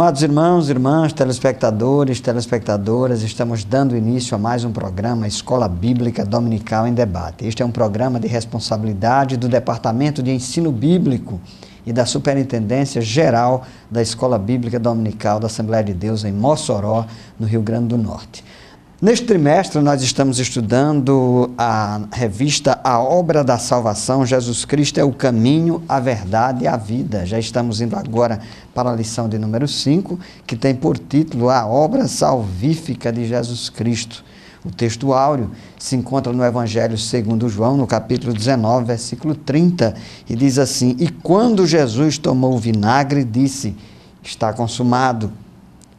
Amados irmãos, irmãs, telespectadores, telespectadoras, estamos dando início a mais um programa Escola Bíblica Dominical em Debate. Este é um programa de responsabilidade do Departamento de Ensino Bíblico e da Superintendência Geral da Escola Bíblica Dominical da Assembleia de Deus em Mossoró, no Rio Grande do Norte. Neste trimestre, nós estamos estudando a revista A Obra da Salvação, Jesus Cristo é o Caminho, a Verdade e a Vida. Já estamos indo agora para a lição de número 5, que tem por título A Obra Salvífica de Jesus Cristo. O texto áureo se encontra no Evangelho segundo João, no capítulo 19, versículo 30, e diz assim: E quando Jesus tomou o vinagre, disse, está consumado.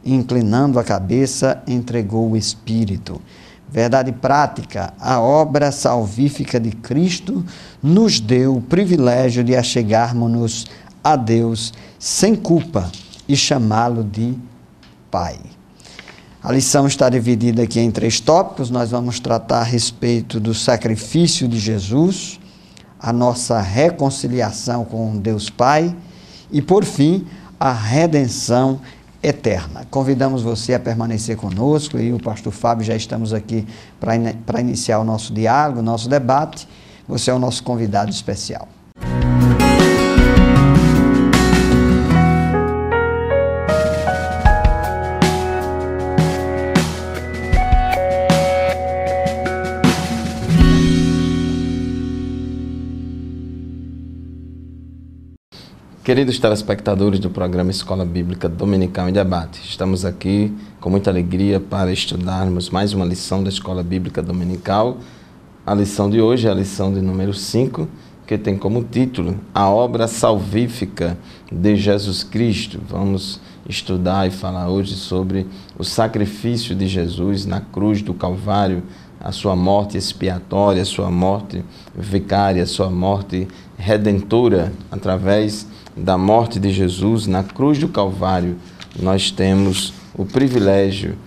Inclinando a cabeça, entregou o Espírito. Verdade prática, a obra salvífica de Cristo nos deu o privilégio de achegarmos-nos a Deus sem culpa e chamá-lo de Pai. A lição está dividida aqui em 3 tópicos. Nós vamos tratar a respeito do sacrifício de Jesus, a nossa reconciliação com Deus Pai e, por fim, a redenção eterna. Convidamos você a permanecer conosco. Eu e o pastor Fábio já estamos aqui para iniciar o nosso diálogo, o nosso debate. Você é o nosso convidado especial. Queridos telespectadores do programa Escola Bíblica Dominical em Debate, estamos aqui com muita alegria para estudarmos mais uma lição da Escola Bíblica Dominical. A lição de hoje é a lição de número 5, que tem como título A Obra Salvífica de Jesus Cristo. Vamos estudar e falar hoje sobre o sacrifício de Jesus na cruz do Calvário, a sua morte expiatória, a sua morte vicária, a sua morte redentora. Através da morte de Jesus na cruz do Calvário, nós temos o privilégio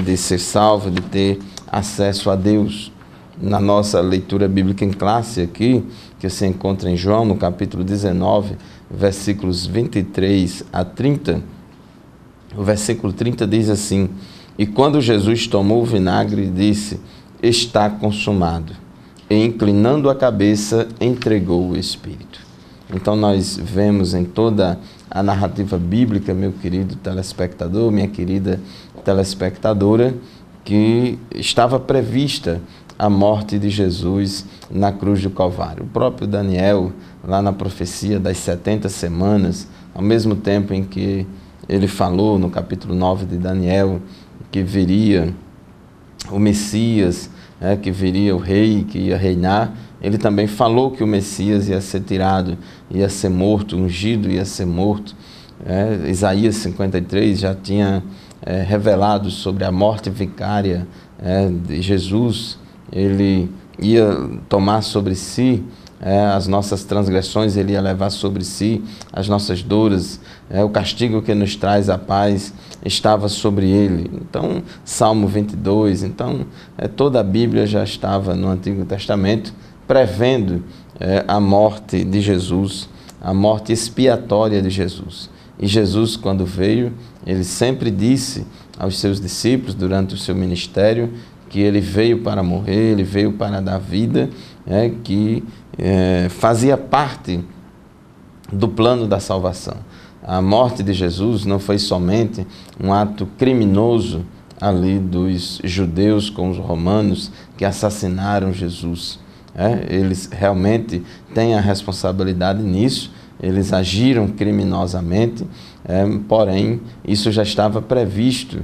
de ser salvo, de ter acesso a Deus. Na nossa leitura bíblica em classe aqui, que se encontra em João, no capítulo 19, versículos 23 a 30, o versículo 30 diz assim: E quando Jesus tomou o vinagre, disse, está consumado. E inclinando a cabeça, entregou o Espírito. Então nós vemos em toda a narrativa bíblica, meu querido telespectador, minha querida telespectadora, que estava prevista a morte de Jesus na cruz do Calvário. O próprio Daniel, lá na profecia das 70 semanas, ao mesmo tempo em que ele falou no capítulo 9 de Daniel, que viria o Messias, que viria o rei que ia reinar, ele também falou que o Messias ia ser tirado, ia ser morto, ungido ia ser morto. Isaías 53 já tinha revelado sobre a morte vicária de Jesus. Ele ia tomar sobre si as nossas transgressões, ele ia levar sobre si as nossas dores, o castigo que nos traz a paz estava sobre ele. Então, Salmo 22, então, toda a Bíblia já estava no Antigo Testamento prevendo a morte de Jesus, a morte expiatória de Jesus. E Jesus, quando veio, ele sempre disse aos seus discípulos durante o seu ministério que ele veio para morrer, ele veio para dar vida, que fazia parte do plano da salvação. A morte de Jesus não foi somente um ato criminoso ali dos judeus com os romanos que assassinaram Jesus. Eles realmente têm a responsabilidade nisso, eles agiram criminosamente, porém, isso já estava previsto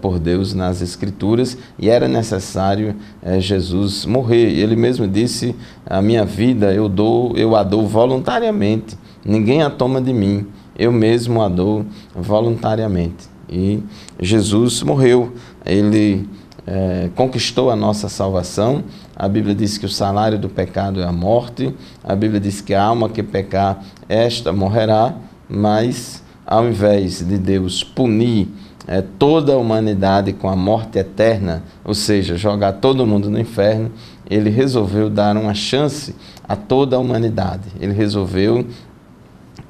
por Deus nas Escrituras e era necessário Jesus morrer. Ele mesmo disse, a minha vida eu a dou voluntariamente, ninguém a toma de mim, eu mesmo a dou voluntariamente. E Jesus morreu, ele conquistou a nossa salvação. A Bíblia diz que o salário do pecado é a morte, a Bíblia diz que a alma que pecar, esta morrerá, mas ao invés de Deus punir toda a humanidade com a morte eterna, ou seja, jogar todo mundo no inferno, ele resolveu dar uma chance a toda a humanidade. Ele resolveu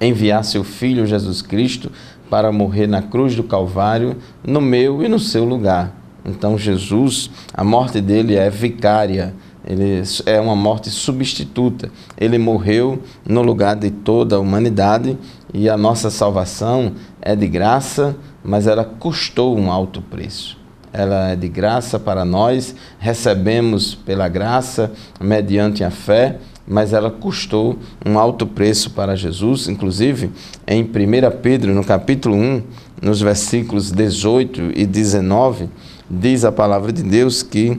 enviar seu Filho Jesus Cristo para morrer na cruz do Calvário, no meu e no seu lugar. Então Jesus, a morte dele é vicária, ele é uma morte substituta. Ele morreu no lugar de toda a humanidade e a nossa salvação é de graça, mas ela custou um alto preço. Ela é de graça para nós, recebemos pela graça mediante a fé, mas ela custou um alto preço para Jesus. Inclusive, em 1 Pedro, no capítulo 1, nos versículos 18 e 19, diz a palavra de Deus que,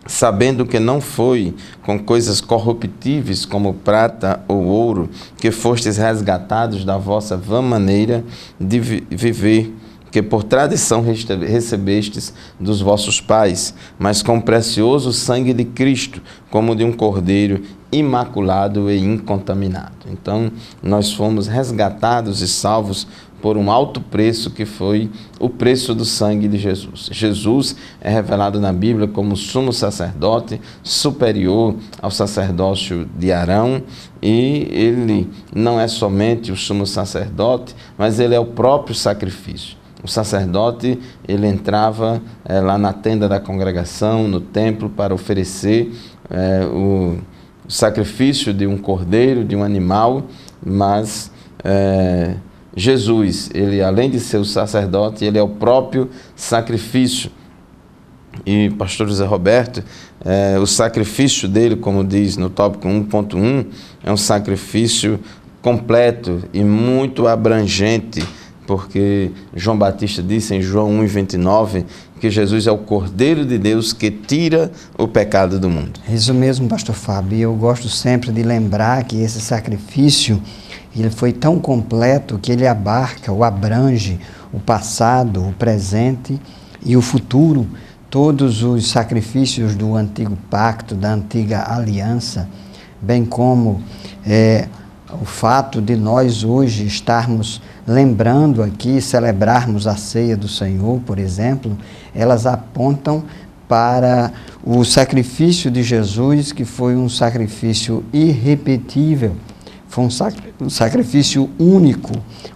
sabendo que não foi com coisas corruptíveis como prata ou ouro que fostes resgatados da vossa vã maneira de viver, que por tradição recebestes dos vossos pais, mas com o precioso sangue de Cristo, como de um cordeiro imaculado e incontaminado. Então, nós fomos resgatados e salvos por um alto preço, que foi o preço do sangue de Jesus. Jesus é revelado na Bíblia como sumo sacerdote, superior ao sacerdócio de Arão, e ele não é somente o sumo sacerdote, mas ele é o próprio sacrifício. O sacerdote, ele entrava lá na tenda da congregação, no templo, para oferecer o sacrifício de um cordeiro, de um animal, mas Jesus, ele além de ser o sacerdote, ele é o próprio sacrifício. E pastor José Roberto, o sacrifício dele, como diz no tópico 1.1, é um sacrifício completo e muito abrangente, porque João Batista disse em João 1,29 que Jesus é o Cordeiro de Deus que tira o pecado do mundo. Isso mesmo, pastor Fábio. Eu gosto sempre de lembrar que esse sacrifício, ele foi tão completo que ele abarca, ou abrange o passado, o presente e o futuro. Todos os sacrifícios do antigo pacto, da antiga aliança, bem como o fato de nós hoje estarmos lembrando aqui, celebrarmos a ceia do Senhor, por exemplo, elas apontam para o sacrifício de Jesus, que foi um sacrifício irrepetível, foi um sacrifício único,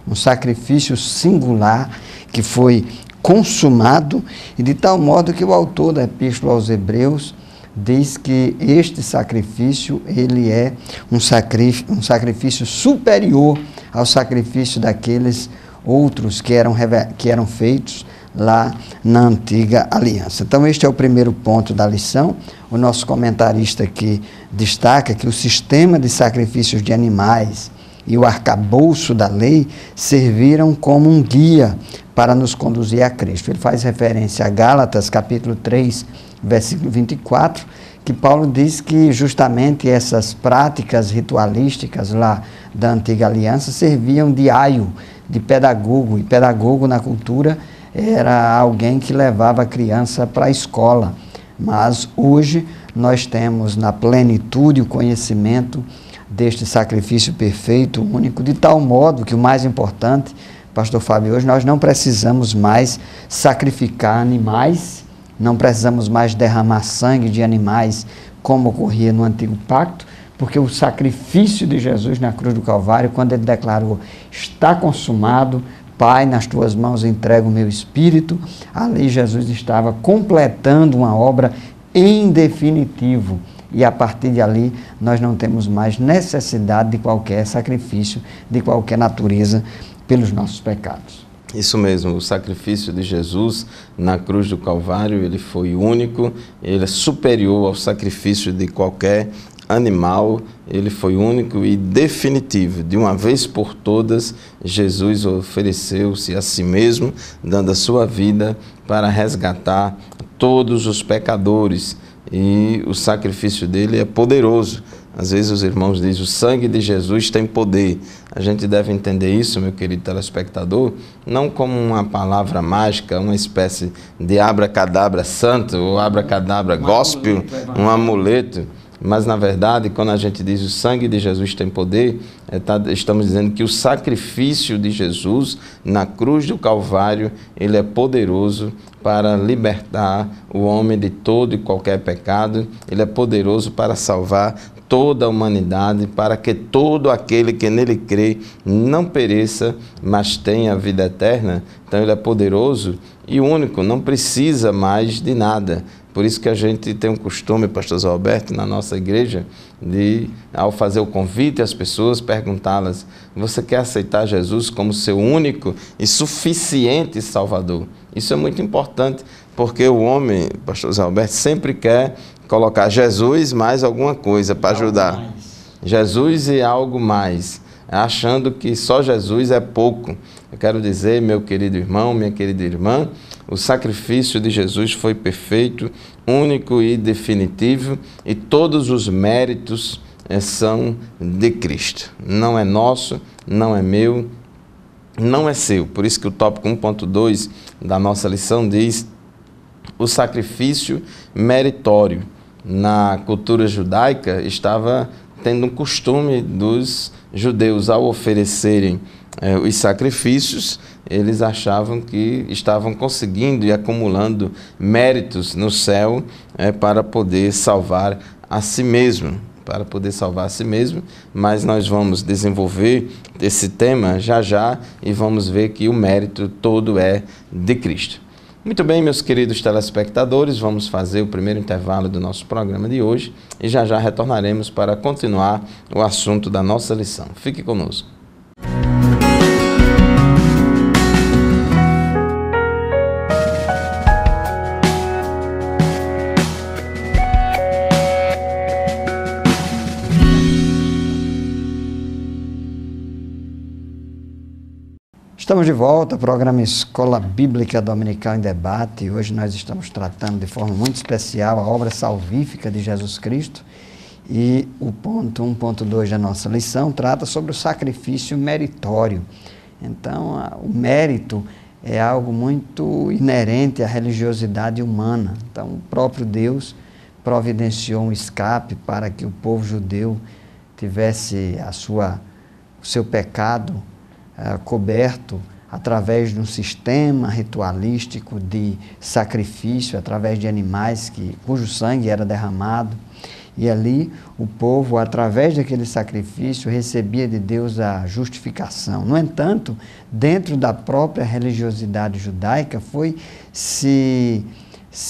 um sacrifício singular, que foi consumado, e de tal modo que o autor da Epístola aos Hebreus diz que este sacrifício, ele é um sacrifício superior ao sacrifício daqueles outros que eram feitos lá na antiga aliança. Então, este é o primeiro ponto da lição. O nosso comentarista aqui destaca que o sistema de sacrifícios de animais e o arcabouço da lei serviram como um guia para nos conduzir a Cristo. Ele faz referência a Gálatas, capítulo 3, versículo 24, que Paulo diz que justamente essas práticas ritualísticas lá da antiga aliança serviam de aio, de pedagogo, e pedagogo na cultura era alguém que levava a criança para a escola. Mas hoje nós temos na plenitude o conhecimento deste sacrifício perfeito, único, de tal modo que o mais importante, pastor Fábio, hoje nós não precisamos mais sacrificar animais, não precisamos mais derramar sangue de animais como ocorria no antigo pacto, porque o sacrifício de Jesus na cruz do Calvário, quando ele declarou, está consumado, Pai, nas tuas mãos entrego o meu espírito, ali Jesus estava completando uma obra em definitivo, e a partir de ali nós não temos mais necessidade de qualquer sacrifício, de qualquer natureza, pelos nossos pecados. Isso mesmo, o sacrifício de Jesus na cruz do Calvário, ele foi único, ele é superior ao sacrifício de qualquer animal, ele foi único e definitivo. De uma vez por todas, Jesus ofereceu-se a si mesmo, dando a sua vida para resgatar todos os pecadores, e o sacrifício dele é poderoso. Às vezes os irmãos dizem, o sangue de Jesus tem poder. A gente deve entender isso, meu querido telespectador, não como uma palavra mágica, uma espécie de abracadabra santo ou abracadabra gospel, um amuleto. Mas, na verdade, quando a gente diz o sangue de Jesus tem poder, estamos dizendo que o sacrifício de Jesus na cruz do Calvário, ele é poderoso para libertar o homem de todo e qualquer pecado, ele é poderoso para salvar toda a humanidade, para que todo aquele que nele crê não pereça, mas tenha a vida eterna. Então ele é poderoso e único, não precisa mais de nada. Por isso que a gente tem um costume, pastor Zé Roberto, na nossa igreja, de, ao fazer o convite às pessoas, perguntá-las: você quer aceitar Jesus como seu único e suficiente Salvador? Isso é muito importante, porque o homem, pastor Zé Roberto, sempre quer colocar Jesus mais alguma coisa para ajudar. Jesus e algo mais, achando que só Jesus é pouco. Eu quero dizer, meu querido irmão, minha querida irmã, o sacrifício de Jesus foi perfeito, único e definitivo, e todos os méritos são de Cristo. Não é nosso, não é meu, não é seu. Por isso que o tópico 1.2 da nossa lição diz o sacrifício meritório. Na cultura judaica estava tendo um costume dos judeus, ao oferecerem os sacrifícios, eles achavam que estavam conseguindo e acumulando méritos no céu para poder salvar a si mesmo. Mas nós vamos desenvolver esse tema já e vamos ver que o mérito todo é de Cristo. Muito bem, meus queridos telespectadores, vamos fazer o primeiro intervalo do nosso programa de hoje e já retornaremos para continuar o assunto da nossa lição. Fique conosco. Estamos de volta ao programa Escola Bíblica Dominical em Debate. Hoje nós estamos tratando de forma muito especial a obra salvífica de Jesus Cristo. E o ponto 1.2 da nossa lição trata sobre o sacrifício meritório. Então, o mérito é algo muito inerente à religiosidade humana. Então, o próprio Deus providenciou um escape para que o povo judeu tivesse o seu pecado coberto através de um sistema ritualístico de sacrifício, através de animais cujo sangue era derramado. E ali o povo, através daquele sacrifício, recebia de Deus a justificação. No entanto, dentro da própria religiosidade judaica, foi se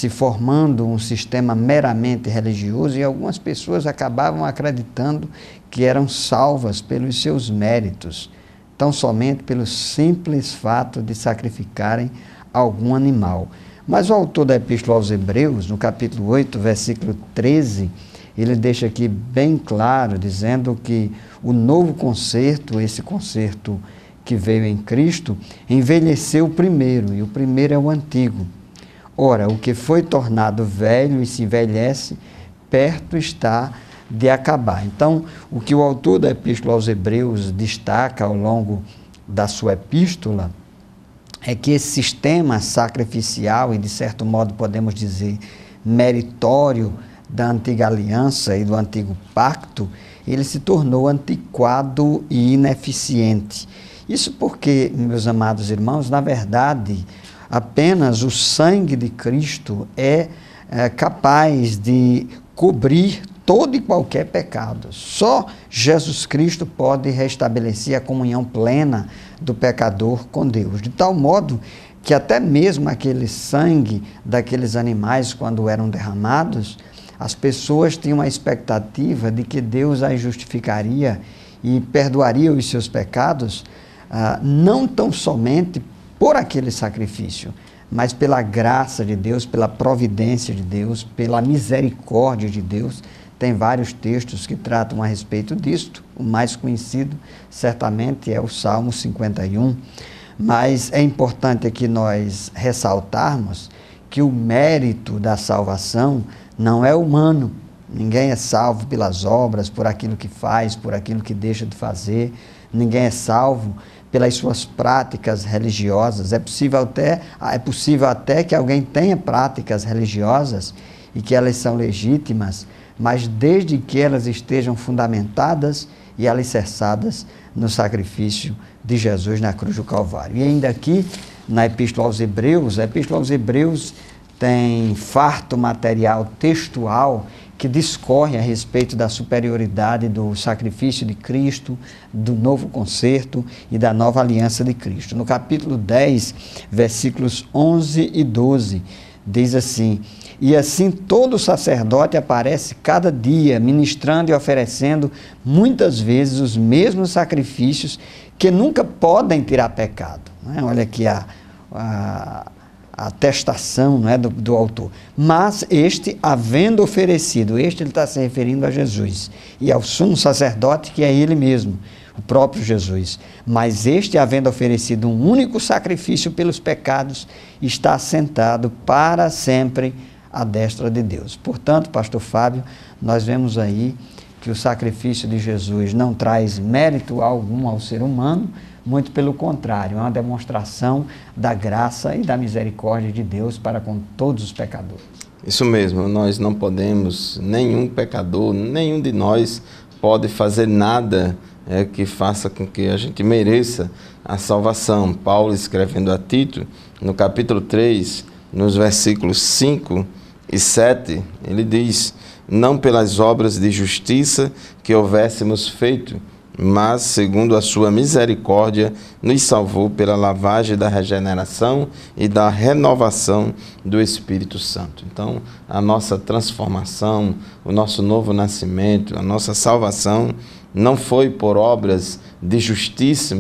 formando um sistema meramente religioso, e algumas pessoas acabavam acreditando que eram salvas pelos seus méritos, tão somente pelo simples fato de sacrificarem algum animal. Mas o autor da Epístola aos Hebreus, no capítulo 8, versículo 13, ele deixa aqui bem claro, dizendo que o novo concerto, esse concerto que veio em Cristo, envelheceu o primeiro, e o primeiro é o antigo. Ora, o que foi tornado velho e se envelhece, perto está de acabar. Então, o que o autor da Epístola aos Hebreus destaca ao longo da sua epístola é que esse sistema sacrificial e, de certo modo, podemos dizer, meritório da antiga aliança e do antigo pacto, ele se tornou antiquado e ineficiente. Isso porque, meus amados irmãos, na verdade, apenas o sangue de Cristo é capaz de cobrir todo e qualquer pecado. Só Jesus Cristo pode restabelecer a comunhão plena do pecador com Deus, de tal modo que até mesmo aquele sangue daqueles animais, quando eram derramados, as pessoas tinham a expectativa de que Deus as justificaria e perdoaria os seus pecados, não tão somente por aquele sacrifício, mas pela graça de Deus, pela providência de Deus, pela misericórdia de Deus. Tem vários textos que tratam a respeito disto. O mais conhecido, certamente, é o Salmo 51. Mas é importante aqui nós ressaltarmos que o mérito da salvação não é humano. Ninguém é salvo pelas obras, por aquilo que faz, por aquilo que deixa de fazer. Ninguém é salvo pelas suas práticas religiosas. É possível até que alguém tenha práticas religiosas e que elas são legítimas, mas desde que elas estejam fundamentadas e alicerçadas no sacrifício de Jesus na cruz do Calvário. E ainda aqui, na Epístola aos Hebreus, a Epístola aos Hebreus tem farto material textual que discorre a respeito da superioridade do sacrifício de Cristo, do novo concerto e da nova aliança de Cristo. No capítulo 10, versículos 11 e 12, diz assim: e assim todo sacerdote aparece cada dia, ministrando e oferecendo muitas vezes os mesmos sacrifícios que nunca podem tirar pecado. Não é? Olha aqui a atestação, não é, do autor. Mas este, havendo oferecido, ele está se referindo a Jesus e ao sumo sacerdote, que é ele mesmo, o próprio Jesus. Mas este, havendo oferecido um único sacrifício pelos pecados, está assentado para sempre à destra de Deus. Portanto, pastor Fábio, nós vemos aí que o sacrifício de Jesus não traz mérito algum ao ser humano, muito pelo contrário, é uma demonstração da graça e da misericórdia de Deus para com todos os pecadores. Isso mesmo, nós não podemos, nenhum pecador, nenhum de nós pode fazer nada que faça com que a gente mereça a salvação. Paulo, escrevendo a Tito, no capítulo 3, nos versículos 5 e 7, ele diz: não pelas obras de justiça que houvéssemos feito, mas, segundo a sua misericórdia, nos salvou pela lavagem da regeneração e da renovação do Espírito Santo. Então, a nossa transformação, o nosso novo nascimento, a nossa salvação não foi por obras de justiça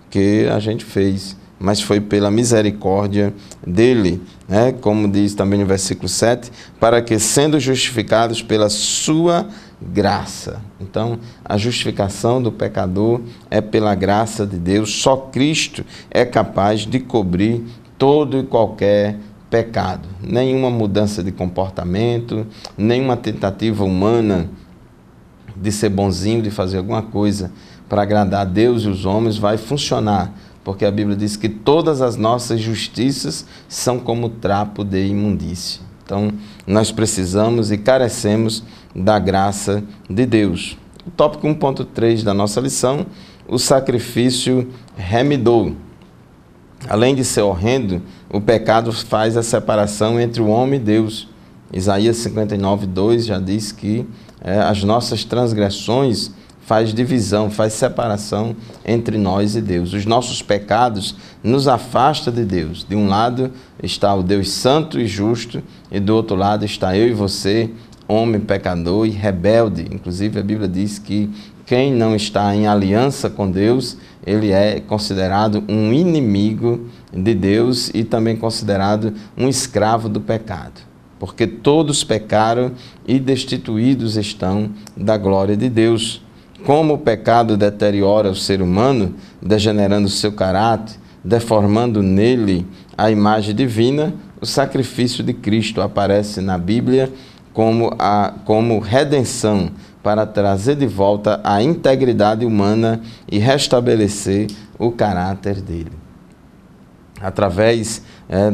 que a gente fez, mas foi pela misericórdia dele, né? Como diz também no versículo 7, para que, sendo justificados pela sua graça. Então, a justificação do pecador é pela graça de Deus. Só Cristo é capaz de cobrir todo e qualquer pecado. Nenhuma mudança de comportamento, nenhuma tentativa humana de ser bonzinho, de fazer alguma coisa para agradar a Deus e os homens vai funcionar, porque a Bíblia diz que todas as nossas justiças são como trapo de imundície. Então, nós precisamos e carecemos da graça de Deus. O tópico 1.3 da nossa lição: o sacrifício remidor. Além de ser horrendo, o pecado faz a separação entre o homem e Deus. Isaías 59:2 já diz que as nossas transgressões faz divisão, faz separação entre nós e Deus. Os nossos pecados nos afastam de Deus. De um lado está o Deus santo e justo, e do outro lado está eu e você, homem pecador e rebelde. Inclusive a Bíblia diz que quem não está em aliança com Deus, ele é considerado um inimigo de Deus e também considerado um escravo do pecado. Porque todos pecaram e destituídos estão da glória de Deus. Como o pecado deteriora o ser humano, degenerando o seu caráter, deformando nele a imagem divina, o sacrifício de Cristo aparece na Bíblia como redenção para trazer de volta a integridade humana e restabelecer o caráter dele. Através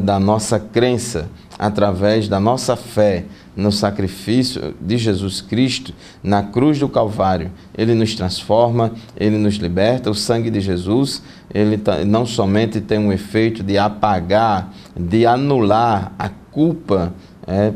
da nossa crença, através da nossa fé no sacrifício de Jesus Cristo, na cruz do Calvário, ele nos transforma, ele nos liberta. O sangue de Jesus, ele não somente tem um efeito de apagar, de anular a culpa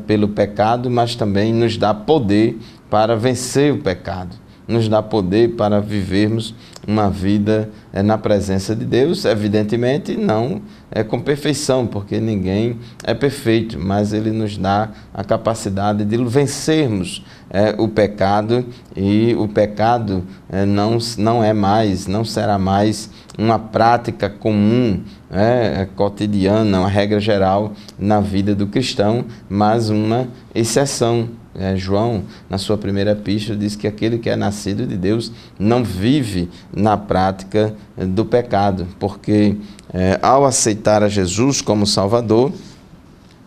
pelo pecado, mas também nos dá poder para vencer o pecado, nos dá poder para vivermos uma vida na presença de Deus. Evidentemente não com perfeição, porque ninguém é perfeito, mas ele nos dá a capacidade de vencermos o pecado, e o pecado não será mais uma prática comum, cotidiana, uma regra geral na vida do cristão, mas uma exceção. João, na sua primeira epístola, diz que aquele que é nascido de Deus não vive na prática do pecado, porque ao aceitar a Jesus como Salvador,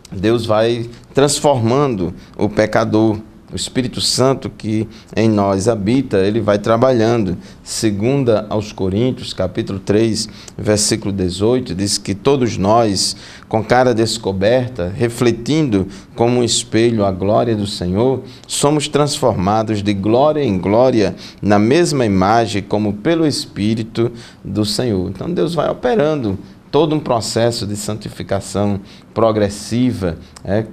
Deus vai transformando o pecador. O Espírito Santo que em nós habita, ele vai trabalhando. Segunda aos Coríntios, capítulo 3, versículo 18, diz que todos nós, com cara descoberta, refletindo como um espelho a glória do Senhor, somos transformados de glória em glória na mesma imagem como pelo Espírito do Senhor. Então Deus vai operando todo um processo de santificação progressiva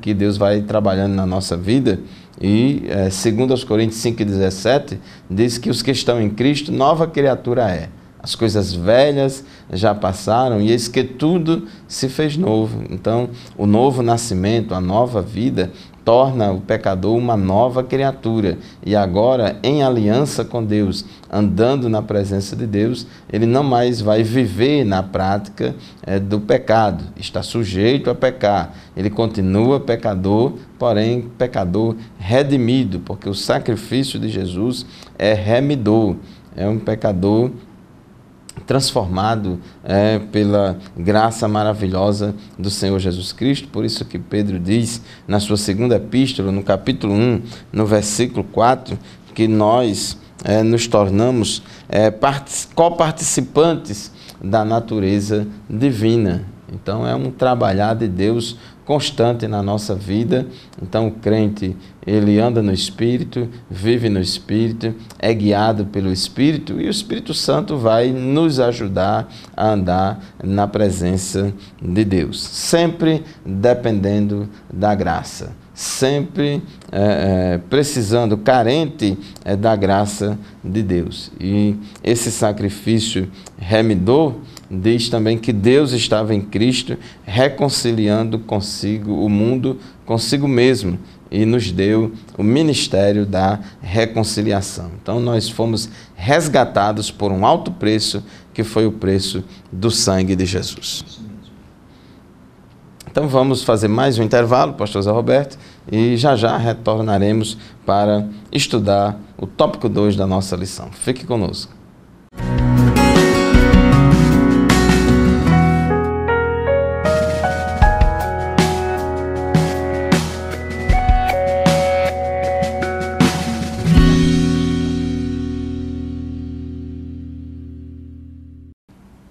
que Deus vai trabalhando na nossa vida. E segundo aos Coríntios 5,17, diz que os que estão em Cristo, nova criatura é. As coisas velhas já passaram e eis que tudo se fez novo. Então, o novo nascimento, a nova vida, torna o pecador uma nova criatura. E agora, em aliança com Deus, andando na presença de Deus, ele não mais vai viver na prática do pecado. Está sujeito a pecar. Ele continua pecador, porém pecador redimido, porque o sacrifício de Jesus é remidor. É um pecador transformado pela graça maravilhosa do Senhor Jesus Cristo. Por isso que Pedro diz na sua segunda epístola, no capítulo 1, no versículo 4, que nós nos tornamos coparticipantes da natureza divina. Então é um trabalhar de Deus constante na nossa vida. Então o crente, ele anda no Espírito, vive no Espírito, é guiado pelo Espírito, e o Espírito Santo vai nos ajudar a andar na presença de Deus, sempre dependendo da graça, sempre precisando, carente da graça de Deus. E esse sacrifício remidor diz também que Deus estava em Cristo reconciliando consigo o mundo, consigo mesmo, e nos deu o ministério da reconciliação. Então nós fomos resgatados por um alto preço, que foi o preço do sangue de Jesus. Então vamos fazer mais um intervalo, pastor Zé Roberto, e já já retornaremos para estudar o tópico 2 da nossa lição. Fique conosco.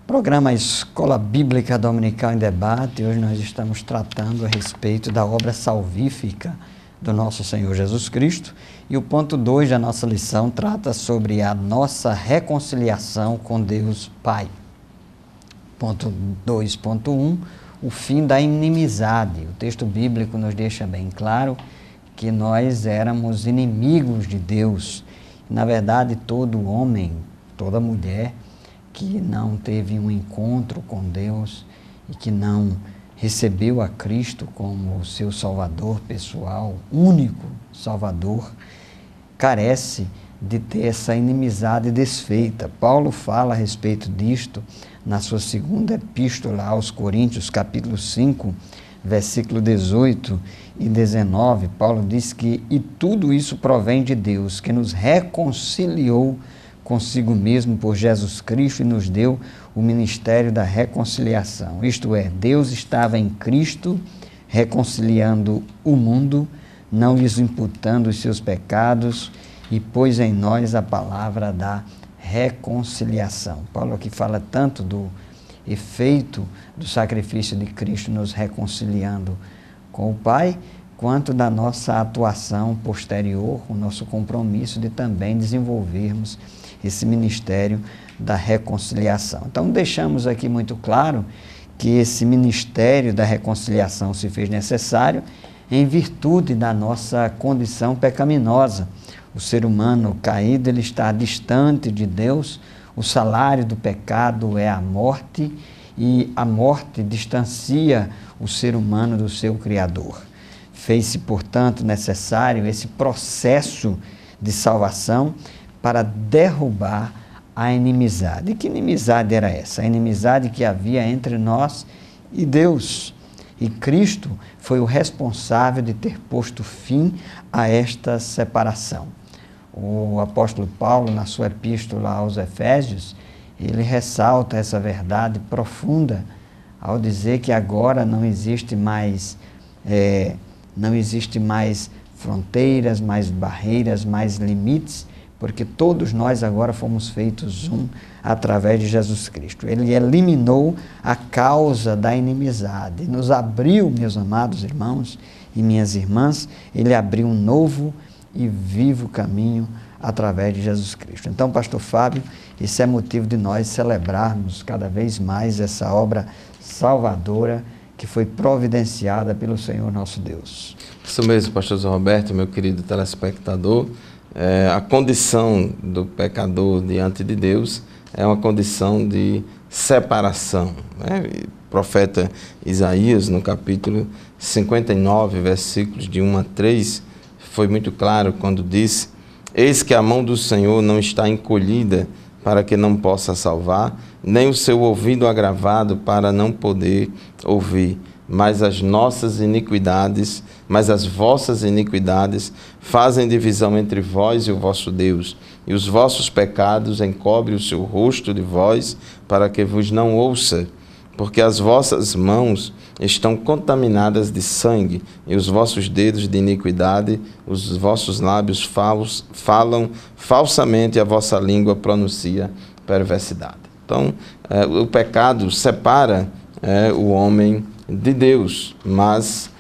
Programa Escola Bíblica Dominical em Debate. Hoje nós estamos tratando a respeito da obra salvífica do nosso Senhor Jesus Cristo, e o ponto 2 da nossa lição trata sobre a nossa reconciliação com Deus Pai. Ponto 2.1, o fim da inimizade. O texto bíblico nos deixa bem claro que nós éramos inimigos de Deus. Na verdade, todo homem, toda mulher que não teve um encontro com Deus e que não recebeu a Cristo como seu Salvador pessoal, único Salvador, carece de ter essa inimizade desfeita. Paulo fala a respeito disto na sua segunda epístola aos Coríntios, capítulo 5, versículo 18 e 19. Paulo diz que e tudo isso provém de Deus, que nos reconciliou consigo mesmo por Jesus Cristo e nos deu o ministério da reconciliação. Isto é, Deus estava em Cristo reconciliando o mundo, não lhes imputando os seus pecados, e pôs em nós a palavra da reconciliação. Paulo aqui fala tanto do efeito do sacrifício de Cristo nos reconciliando com o Pai, quanto da nossa atuação posterior, o nosso compromisso de também desenvolvermos esse ministério da reconciliação. Então, deixamos aqui muito claro que esse ministério da reconciliação se fez necessário em virtude da nossa condição pecaminosa. O ser humano caído, ele está distante de Deus, o salário do pecado é a morte, e a morte distancia o ser humano do seu Criador. Fez-se, portanto, necessário esse processo de salvação para derrubar a inimizade. E que inimizade era essa? A inimizade que havia entre nós e Deus. E Cristo foi o responsável de ter posto fim a esta separação. O apóstolo Paulo, na sua epístola aos Efésios, ele ressalta essa verdade profunda ao dizer que agora não existe mais fronteiras, mais barreiras, mais limites, porque todos nós agora fomos feitos um através de Jesus Cristo. Ele eliminou a causa da inimizade, nos abriu, meus amados irmãos e minhas irmãs, ele abriu um novo e vivo caminho através de Jesus Cristo. Então, pastor Fábio, isso é motivo de nós celebrarmos cada vez mais essa obra salvadora que foi providenciada pelo Senhor nosso Deus. Isso mesmo, pastor Zé Roberto, meu querido telespectador. A condição do pecador diante de Deus é uma condição de separação, né? O profeta Isaías, no capítulo 59, versículos de 1 a 3, foi muito claro quando disse: eis que a mão do Senhor não está encolhida para que não possa salvar, nem o seu ouvido agravado para não poder ouvir. Mas as vossas iniquidades fazem divisão entre vós e o vosso Deus, e os vossos pecados encobrem o seu rosto de vós, para que vos não ouça. Porque as vossas mãos estão contaminadas de sangue, e os vossos dedos de iniquidade, os vossos lábios falam falsamente, e a vossa língua pronuncia perversidade. Então, o pecado separa o homem de Deus, mas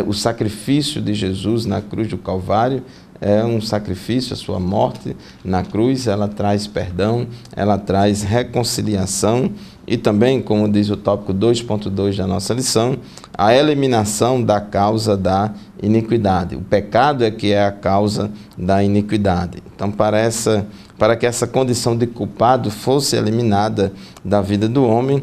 o sacrifício de Jesus na cruz do Calvário é um sacrifício. A sua morte na cruz, ela traz perdão, ela traz reconciliação e também, como diz o tópico 2.2 da nossa lição, a eliminação da causa da iniquidade. O pecado é que é a causa da iniquidade. Então, para que essa condição de culpado fosse eliminada da vida do homem,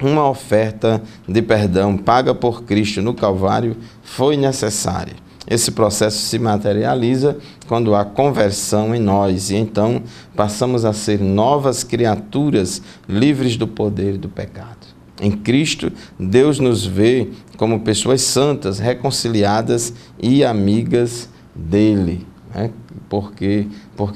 uma oferta de perdão paga por Cristo no Calvário foi necessária. Esse processo se materializa quando há conversão em nós, e então passamos a ser novas criaturas livres do poder e do pecado. Em Cristo, Deus nos vê como pessoas santas, reconciliadas e amigas dele, né? Porque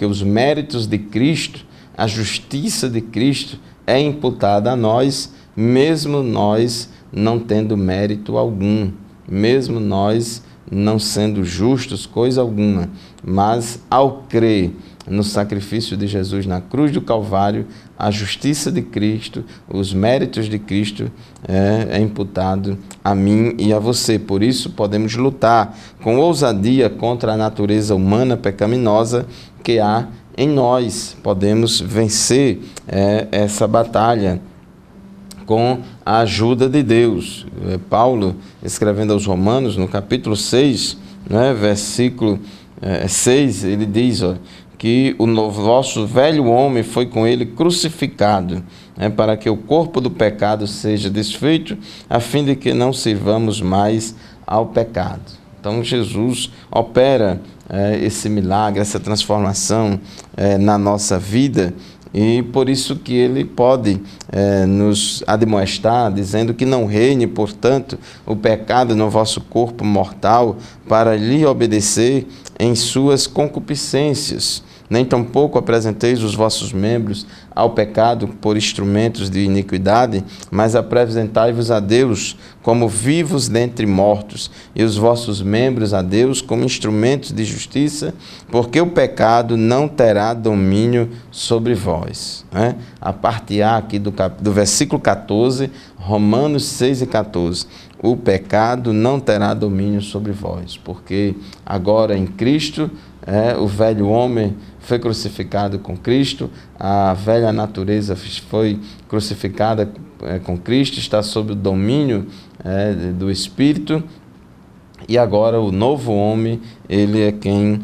os méritos de Cristo, a justiça de Cristo é imputada a nós, mesmo nós não tendo mérito algum, mesmo nós não sendo justos coisa alguma, mas ao crer no sacrifício de Jesus na cruz do Calvário, a justiça de Cristo, os méritos de Cristo é imputado a mim e a você. Por isso podemos lutar com ousadia contra a natureza humana pecaminosa que há em nós. Podemos vencer essa batalha com a ajuda de Deus. Paulo, escrevendo aos Romanos, no capítulo 6, né, versículo 6, ele diz que o vosso velho homem foi com ele crucificado, né, para que o corpo do pecado seja desfeito, a fim de que não sirvamos mais ao pecado. Então, Jesus opera esse milagre, essa transformação na nossa vida, e por isso que ele pode nos admoestar, dizendo que não reine, portanto, o pecado no vosso corpo mortal, para lhe obedecer em suas concupiscências. Nem tampouco apresenteis os vossos membros ao pecado por instrumentos de iniquidade, mas apresentai-vos a Deus como vivos dentre mortos, e os vossos membros a Deus como instrumentos de justiça, porque o pecado não terá domínio sobre vós. A parte A aqui do versículo 14, Romanos 6 e 14. O pecado não terá domínio sobre vós, porque agora em Cristo, o velho homem foi crucificado com Cristo, a velha natureza foi crucificada com Cristo, está sob o domínio do Espírito, e agora o novo homem, ele é quem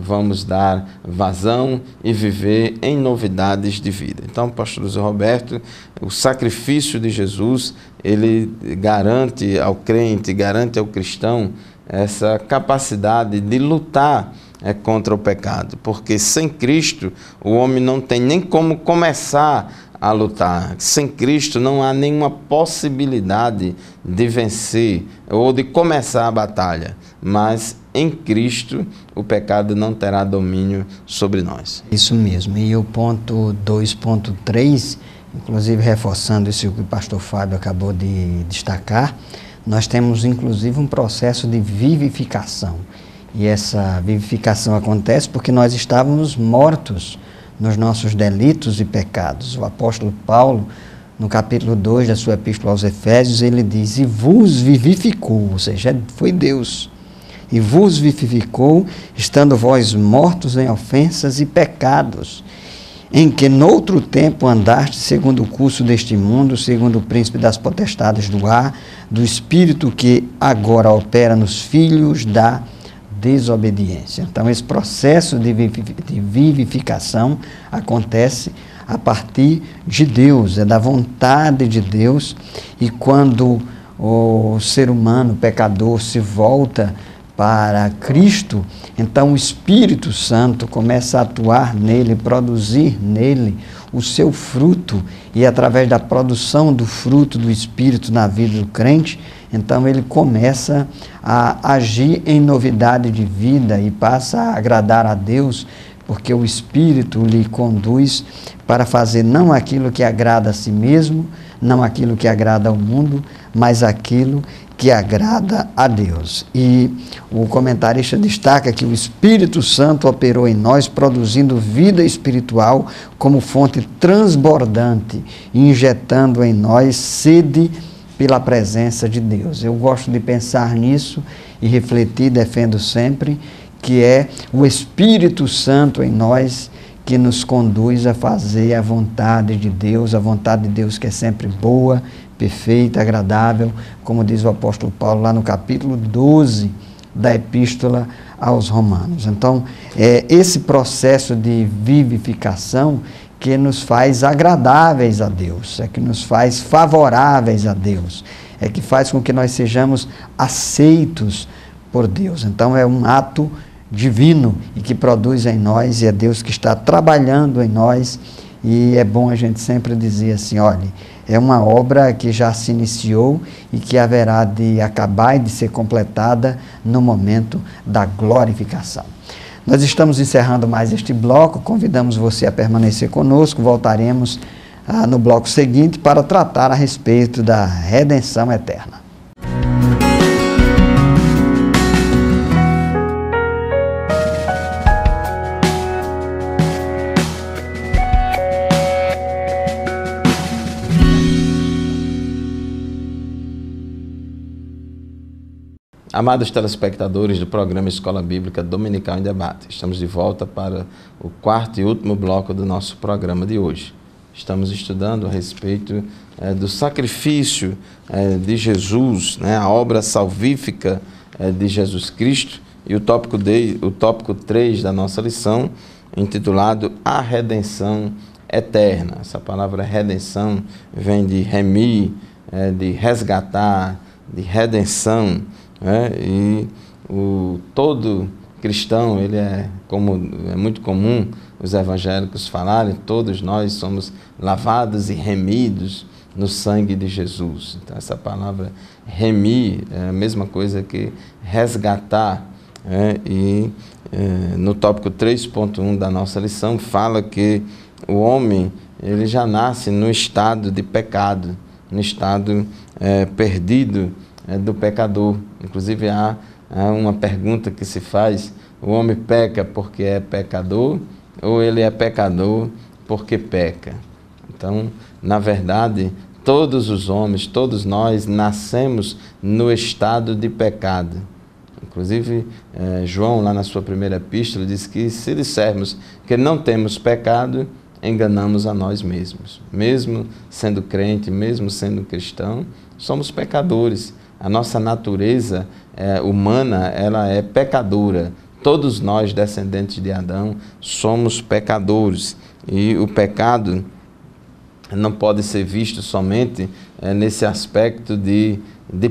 vamos dar vazão e viver em novidades de vida. Então, pastor Zé Roberto, o sacrifício de Jesus, ele garante ao crente, garante ao cristão essa capacidade de lutar contra o pecado, porque sem Cristo o homem não tem nem como começar a lutar. Sem Cristo não há nenhuma possibilidade de vencer ou de começar a batalha, mas em Cristo o pecado não terá domínio sobre nós. Isso mesmo, e o ponto 2.3, inclusive reforçando isso que o pastor Fábio acabou de destacar, nós temos inclusive um processo de vivificação. E essa vivificação acontece porque nós estávamos mortos nos nossos delitos e pecados. O apóstolo Paulo, no capítulo 2 da sua epístola aos Efésios, ele diz: e vos vivificou, ou seja, foi Deus, e vos vivificou, estando vós mortos em ofensas e pecados, em que noutro tempo andaste segundo o curso deste mundo, segundo o príncipe das potestades do ar, do espírito que agora opera nos filhos da desobediência. Então, esse processo de vivificação acontece a partir de Deus, é da vontade de Deus, e quando o ser humano pecador se volta para Cristo, então o Espírito Santo começa a atuar nele, produzir nele o seu fruto, e através da produção do fruto do Espírito na vida do crente, então ele começa a agir em novidade de vida e passa a agradar a Deus, porque o Espírito lhe conduz para fazer não aquilo que agrada a si mesmo, não aquilo que agrada ao mundo, mas aquilo que agrada a Deus. E o comentarista destaca que o Espírito Santo operou em nós, produzindo vida espiritual como fonte transbordante, injetando em nós sede pela presença de Deus. Eu gosto de pensar nisso e refletir, defendo sempre, que é o Espírito Santo em nós que nos conduz a fazer a vontade de Deus, a vontade de Deus que é sempre boa, perfeita, agradável, como diz o apóstolo Paulo lá no capítulo 12 da Epístola aos Romanos. Então, é esse processo de vivificação que nos faz agradáveis a Deus, é que nos faz favoráveis a Deus, é que faz com que nós sejamos aceitos por Deus. Então, é um ato divino e que produz em nós, e é Deus que está trabalhando em nós, e é bom a gente sempre dizer assim, olha, é uma obra que já se iniciou e que haverá de acabar e de ser completada no momento da glorificação. Nós estamos encerrando mais este bloco, convidamos você a permanecer conosco, voltaremos no bloco seguinte para tratar a respeito da redenção eterna. Amados telespectadores do programa Escola Bíblica Dominical em Debate, estamos de volta para o quarto e último bloco do nosso programa de hoje. Estamos estudando a respeito do sacrifício de Jesus, a obra salvífica de Jesus Cristo, e o tópico 3 da nossa lição, intitulado A Redenção Eterna. Essa palavra redenção vem de remir, de resgatar, de redenção. E todo cristão, ele como é muito comum os evangélicos falarem, todos nós somos lavados e remidos no sangue de Jesus. Então, essa palavra remir é a mesma coisa que resgatar. No tópico 3.1 da nossa lição, fala que o homem ele já nasce no estado de pecado, no estado perdido do pecador. Inclusive há uma pergunta que se faz: o homem peca porque é pecador ou ele é pecador porque peca? Então, na verdade, todos os homens, todos nós nascemos no estado de pecado. Inclusive, João, lá na sua primeira epístola, diz que se dissermos que não temos pecado, enganamos a nós mesmos. Mesmo sendo crente, mesmo sendo cristão, somos pecadores. A nossa natureza humana, ela é pecadora. Todos nós, descendentes de Adão, somos pecadores. E o pecado não pode ser visto somente nesse aspecto de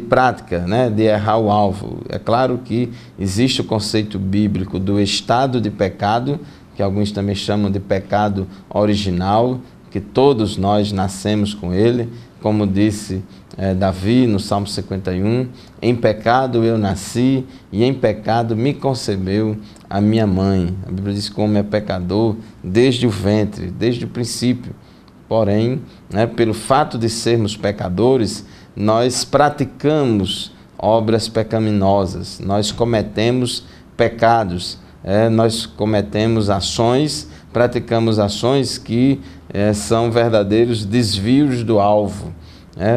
prática, de errar o alvo. É claro que existe o conceito bíblico do estado de pecado, que alguns também chamam de pecado original, que todos nós nascemos com ele, como disse Davi no Salmo 51, em pecado eu nasci e em pecado me concebeu a minha mãe. A Bíblia diz que o homem é pecador desde o ventre, desde o princípio. Porém, pelo fato de sermos pecadores, nós praticamos obras pecaminosas, nós cometemos pecados, nós cometemos ações, praticamos ações que são verdadeiros desvios do alvo,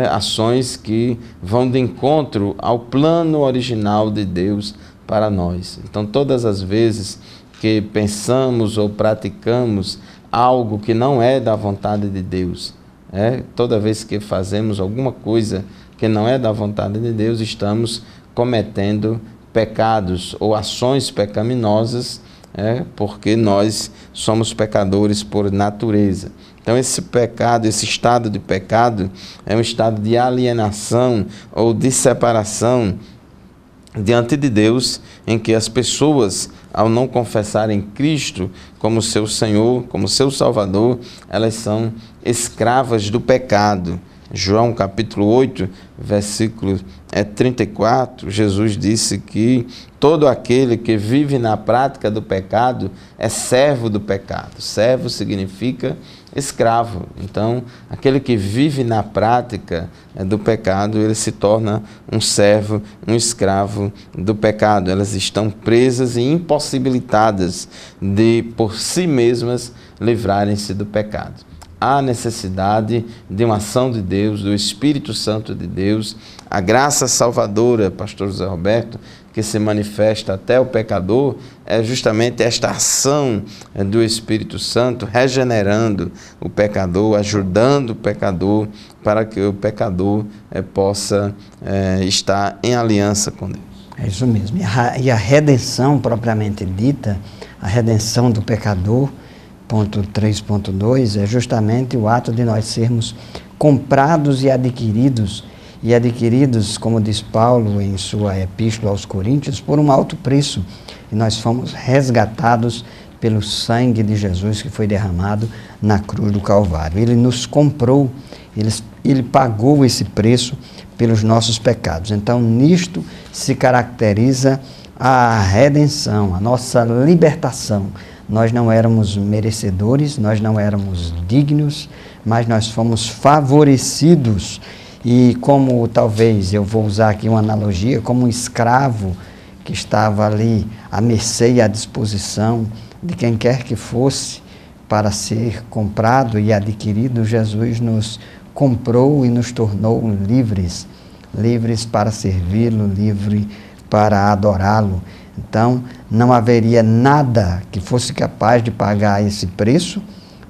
ações que vão de encontro ao plano original de Deus para nós. Então, todas as vezes que pensamos ou praticamos algo que não é da vontade de Deus. Toda vez que fazemos alguma coisa que não é da vontade de Deus, estamos cometendo pecados ou ações pecaminosas, porque nós somos pecadores por natureza. Então esse pecado, esse estado de pecado é um estado de alienação ou de separação diante de Deus, em que as pessoas, ao não confessarem Cristo como seu Senhor, como seu Salvador, elas são escravas do pecado. João capítulo 8, versículo 34, Jesus disse que todo aquele que vive na prática do pecado é servo do pecado. Servo significa escravo. Então, aquele que vive na prática do pecado, ele se torna um servo, um escravo do pecado. Elas estão presas e impossibilitadas de, por si mesmas, livrarem-se do pecado. Há necessidade de uma ação de Deus, do Espírito Santo de Deus, a graça salvadora, pastor José Roberto, que se manifesta até o pecador, é justamente esta ação do Espírito Santo, regenerando o pecador, ajudando o pecador, para que o pecador possa estar em aliança com Deus. É isso mesmo. E a redenção propriamente dita, a redenção do pecador, ponto 3.2, é justamente o ato de nós sermos comprados e adquiridos, como diz Paulo em sua epístola aos Coríntios, por um alto preço. E nós fomos resgatados pelo sangue de Jesus que foi derramado na cruz do Calvário. Ele nos comprou, ele pagou esse preço pelos nossos pecados. Então, nisto se caracteriza a redenção, a nossa libertação. Nós não éramos merecedores, nós não éramos dignos, mas nós fomos favorecidos. E como talvez, eu vou usar aqui uma analogia, como um escravo que estava ali à mercê e à disposição de quem quer que fosse para ser comprado e adquirido, Jesus nos comprou e nos tornou livres, livres para servi-lo, livre para adorá-lo. Então, não haveria nada que fosse capaz de pagar esse preço,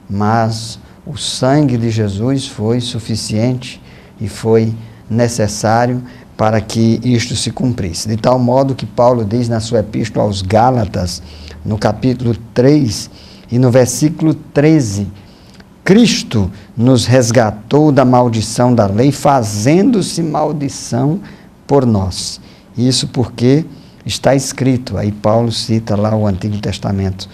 mas o sangue de Jesus foi suficiente e foi necessário para que isto se cumprisse. De tal modo que Paulo diz na sua epístola aos Gálatas, no capítulo 3 e no versículo 13, Cristo nos resgatou da maldição da lei, fazendo-se maldição por nós. Isso porque está escrito, aí Paulo cita lá o Antigo Testamento,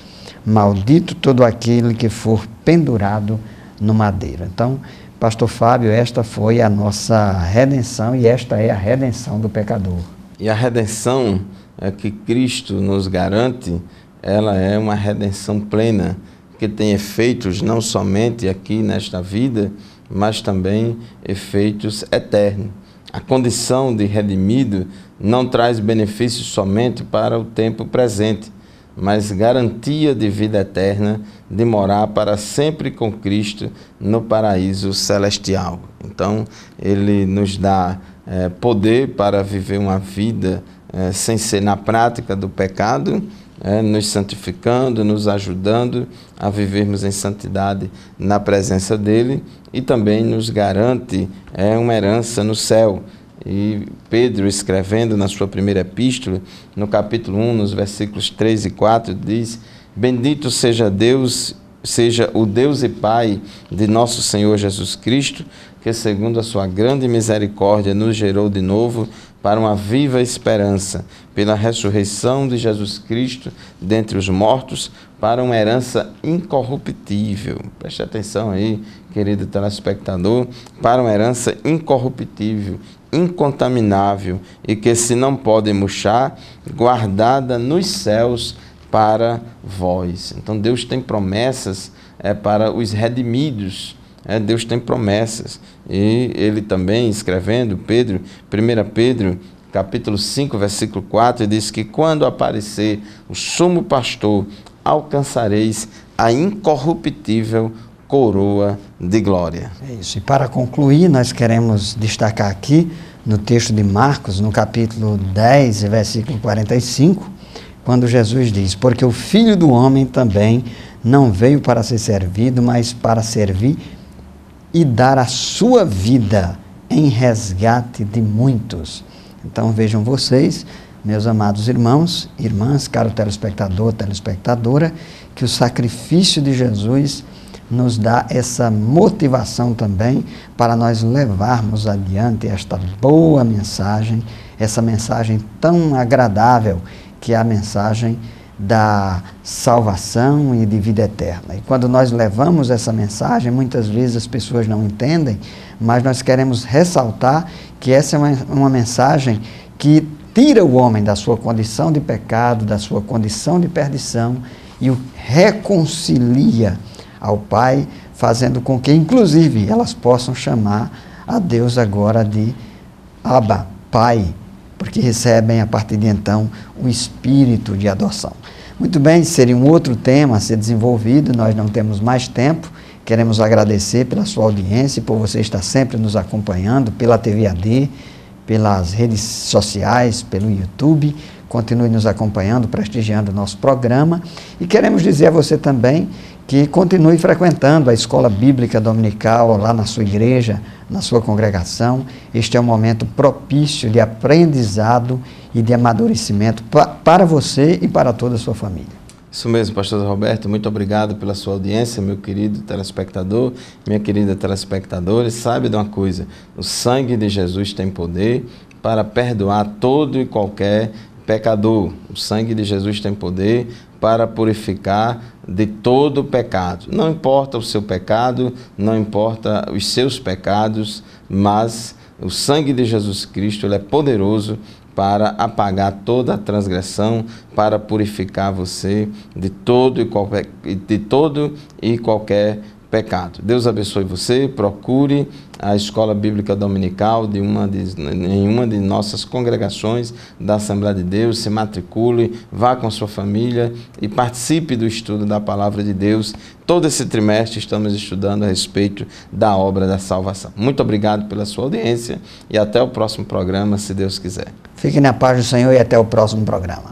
maldito todo aquele que for pendurado no madeiro. Então, pastor Fábio, esta foi a nossa redenção e esta é a redenção do pecador. E a redenção que Cristo nos garante, ela é uma redenção plena, que tem efeitos não somente aqui nesta vida, mas também efeitos eternos. A condição de redimido não traz benefícios somente para o tempo presente, mas garantia de vida eterna, de morar para sempre com Cristo no paraíso celestial. Então, ele nos dá poder para viver uma vida sem ser na prática do pecado, nos santificando, nos ajudando a vivermos em santidade na presença dele, e também nos garante uma herança no céu. E Pedro, escrevendo na sua primeira epístola, no capítulo 1, nos versículos 3 e 4, diz: bendito seja Deus, seja o Deus e Pai de nosso Senhor Jesus Cristo, que segundo a sua grande misericórdia nos gerou de novo para uma viva esperança, pela ressurreição de Jesus Cristo dentre os mortos, para uma herança incorruptível. Preste atenção aí, querido telespectador, para uma herança incorruptível, incontaminável e que se não pode murchar, guardada nos céus para vós. Então Deus tem promessas para os redimidos. Deus tem promessas. E ele também, escrevendo, Pedro, 1 Pedro, capítulo 5, versículo 4, diz que quando aparecer o sumo pastor, alcançareis a incorruptível coroa de glória. É isso. E para concluir, nós queremos destacar aqui no texto de Marcos, no capítulo 10, versículo 45, quando Jesus diz: porque o Filho do Homem também não veio para ser servido, mas para servir e dar a sua vida em resgate de muitos. Então vejam vocês, meus amados irmãos, irmãs, caro telespectador, telespectadora, que o sacrifício de Jesus nos dá essa motivação também para nós levarmos adiante esta boa mensagem, essa mensagem tão agradável que é a mensagem da salvação e de vida eterna. E quando nós levamos essa mensagem, muitas vezes as pessoas não entendem, mas nós queremos ressaltar que essa é uma mensagem que tira o homem da sua condição de pecado, da sua condição de perdição e o reconcilia ao Pai, fazendo com que, inclusive, elas possam chamar a Deus agora de Abba, Pai, porque recebem a partir de então o espírito de adoção. Muito bem, seria um outro tema a ser desenvolvido, nós não temos mais tempo. Queremos agradecer pela sua audiência e por você estar sempre nos acompanhando pela TV AD, pelas redes sociais, pelo YouTube. Continue nos acompanhando, prestigiando o nosso programa. E queremos dizer a você também que continue frequentando a Escola Bíblica Dominical lá na sua igreja, na sua congregação. Este é um momento propício de aprendizado e de amadurecimento para você e para toda a sua família. Isso mesmo, pastor Roberto, muito obrigado pela sua audiência, meu querido telespectador, minha querida telespectadora. E saiba de uma coisa, o sangue de Jesus tem poder para perdoar todo e qualquer pecador. O sangue de Jesus tem poder para purificar de todo pecado. Não importa o seu pecado, não importa os seus pecados, mas o sangue de Jesus Cristo ele é poderoso para apagar toda a transgressão, para purificar você de todo e qualquer pecado. Deus abençoe você, procure a Escola Bíblica Dominical em uma de nossas congregações da Assembleia de Deus, se matricule, vá com sua família e participe do estudo da Palavra de Deus. Todo esse trimestre estamos estudando a respeito da obra da salvação. Muito obrigado pela sua audiência e até o próximo programa, se Deus quiser. Fique na paz do Senhor e até o próximo programa.